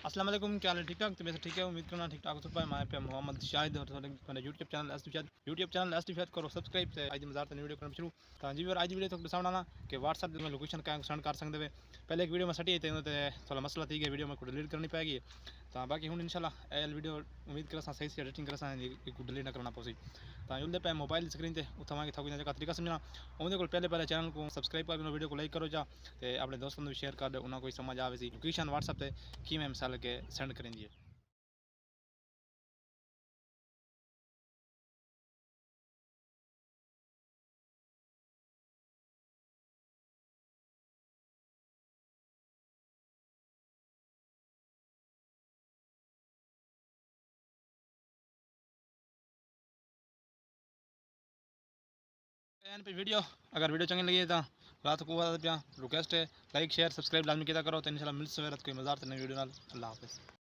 अस्सलाम वालेकुम, क्या हाल है? ठीक ठाक? तो वैसे ठीक है, उम्मीद करना ठीक ठाक हो सब। मैं पे मोहम्मद शाहिद और मेरे यूट्यूब चैनल एसटी करो सब्सक्राइब ते आज मज़ार ते वीडियो करना शुरू। तो जी और आज वीडियो तो बताना ना कि व्हाट्सएप में लोकेशन क्या सेंड कर सकते वे। पहले एक वीडियो में सटी थे थोड़ा मसला थी कि वीडियो में को डिलीट करनी पैगी। तो बाकी हूँ इंशाल्लाह एल वीडियो उम्मीद कर सही से एडिटिंग कर डिलीट ना करना पौसी। तो उनके पे मोबाइल स्क्रीन से उतना थोड़ा तरीका समझना उन्हें को पहले चैनल को सब्सक्राइब कर वीडियो को लाइक करो जा तो अपने दोस्तों को शेयर कर दो उन्हें कोई समझ आवे सी लोकेशन व्हाट्सएप से कि मैं मिसाल के सेंड करेंगी है। पे वीडियो अगर वीडियो चंगी लगी तो रात को रिक्वेस्ट है लाइक शेयर सब्सक्राइब लाजमी किया करो तो इंशाल्लाह मिल सवेरा कोई मज़ार नई वीडियो नाल। अल्लाह हाफिज़।